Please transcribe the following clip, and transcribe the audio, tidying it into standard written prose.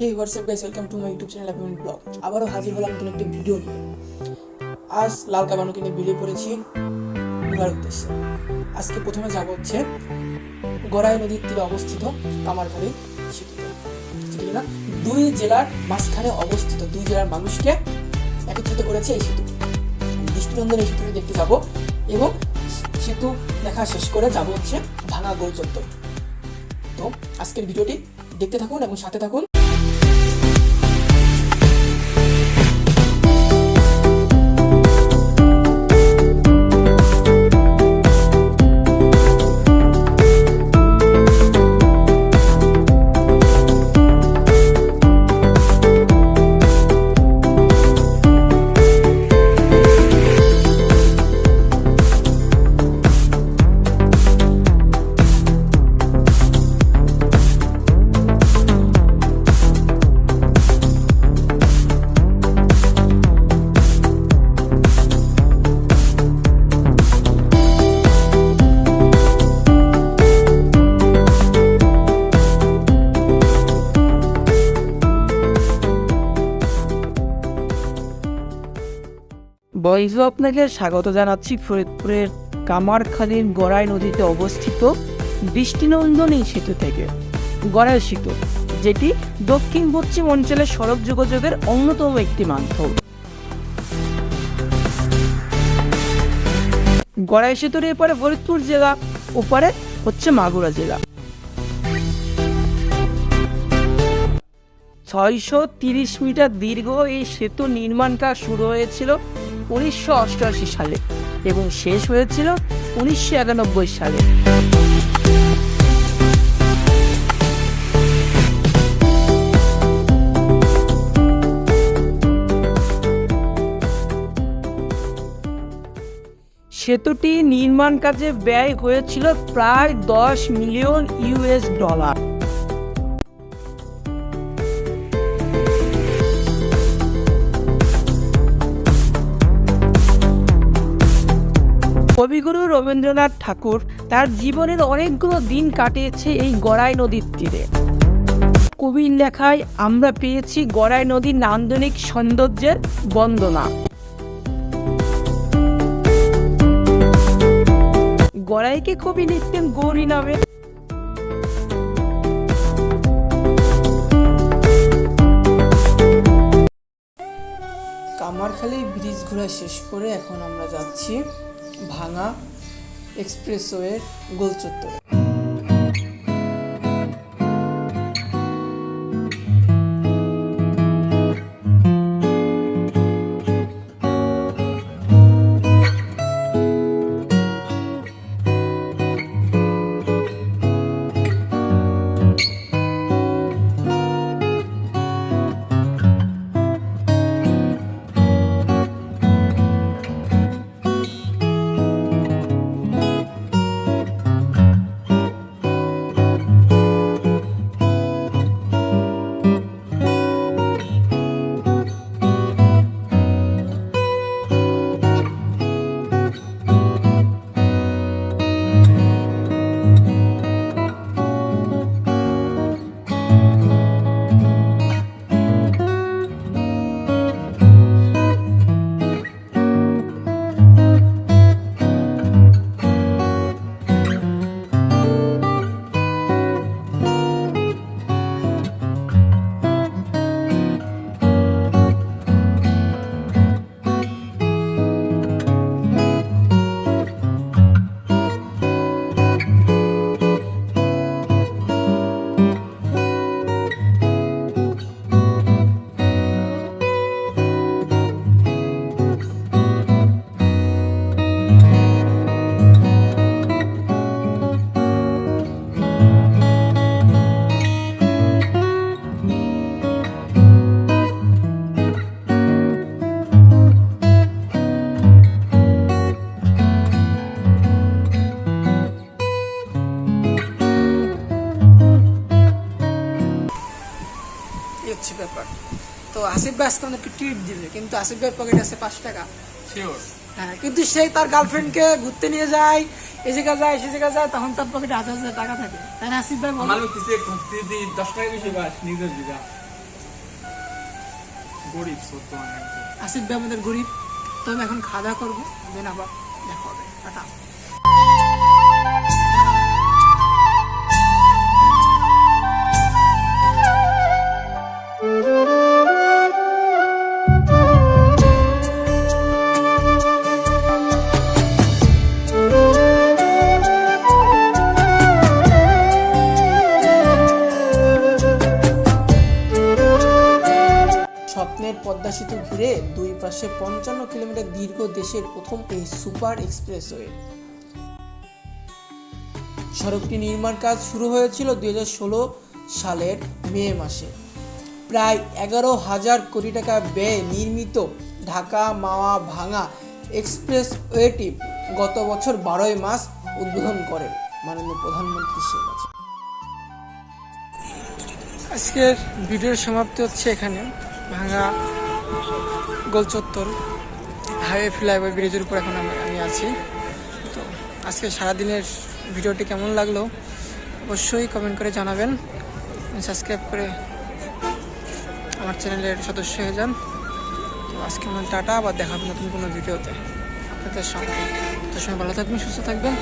Hey what's up guys, welcome to my YouTube channel appoint blog. আবারও হাজির হলাম নতুন একটি ভিডিও নিয়ে। আজ লাল কাবানুকে নিয়ে বেরিয়ে পড়েছি ঘোরার উদ্দেশ্যে। আজকে প্রথমে যাব হচ্ছে গড়াই নদীর তীরে অবস্থিত কামারখালী সেতুতে, যেটি কিনা দুই জেলার মাঝখানে অবস্থিত। দুই জেলার মানুষকে একত্রিত করেছে এই সেতু। দৃষ্টিনন্দন এই সেতুটি দেখতে যাব এবং সেতু দেখা শেষ করে যাব হচ্ছে ভাঙা গোল চত্বর। তো আজকের ভিডিওটি দেখতে থাকুন এবং সাথে থাকুন। বয়সও আপনাকে স্বাগত জানাচ্ছি ফরিদপুরের কামারখালীর গড়াই নদীতে অবস্থিত দৃষ্টিনন্দন এই সেতু থেকে। গড়াই সেতু, যেটি দক্ষিণ পশ্চিম অঞ্চলের সড়ক যোগাযোগের অন্যতম একটি মাধ্যম। গড়াই সেতুর এপারে ফরিদপুর জেলা, ওপারে হচ্ছে মাগুরা জেলা। 630 মিটার দীর্ঘ এই সেতু নির্মাণ কাজ শুরু হয়েছিল 1988 সালে এবং শেষ হয়েছিল 1991 সালে। সেতুটি নির্মাণ কাজে ব্যয় হয়েছিল প্রায় $10 মিলিয়ন। কবিগুরু রবীন্দ্রনাথ ঠাকুর তার জীবনের অনেকগুলো দিন কাটিয়েছে এই গড়াই নদীর তীরে। কবির লেখায় আমরা পেয়েছি গড়াই নদীর নান্দনিক সৌন্দর্যের বন্দনা। গড়াইকে কবি লিখতেন গৌরী নামে। কামারখালী ব্রিজ ঘোরা শেষ করে এখন আমরা যাচ্ছি ভাঙা এক্সপ্রেসওয়ের গোল চত্বরে। ব্যাপার তো আসিফ ভাই আজকে আমাদেরকে ট্রিট দিবে, কিন্তু আসিফ ভাই পকেটে আছে 5 টাকা। হ্যাঁ, কিন্তু সেই তার গার্লফ্রেন্ডকে ঘুরতে নিয়ে যায়, এই জায়গা যায় সে জায়গা যায়, তখন তার পকেটে 1000 টাকা থাকে। তাই না আসিফ ভাই? গরিব বর্তমানে। আসিফ ভাই আমাদের গরিব, তো আমি এখন খাওয়া দাওয়া করবো, দেন আবার দেখা হবে, টাটা। স্বপ্নের পদ্মা সেতু ঘিরে দুই পাশে 55 কিলোমিটার দীর্ঘ দেশের প্রথম এই সুপার এক্সপ্রেসওয়ে। সড়কটি নির্মাণ কাজ শুরু হয়েছিল 2016 সালের মে মাসে। প্রায় 11,000 কোটি টাকা ব্যয়ে নির্মিত ঢাকা মাওয়া ভাঙা এক্সপ্রেসওয়েটি গত বছর 12 মার্চ উদ্বোধন করেন মাননীয় প্রধানমন্ত্রী শেখ হাসিনা। আজকের ভিডিওর সমাপ্তি হচ্ছে এখানে। ভাঙা গোল চত্বর হাইওয়ে ফ্লাইওভার ব্রিজের উপর এখন আমি আছি। তো আজকে সারাদিনের ভিডিওটি কেমন লাগলো অবশ্যই কমেন্ট করে জানাবেন, সাবস্ক্রাইব করে আমার চ্যানেলের সদস্য হয়ে যান। তো আজকে আমার টাটা, আবার দেখা হবে নতুন কোনো ভিডিওতে আপনাদের সঙ্গে। তো সময় ভালো থাকবেন, সুস্থ থাকবেন।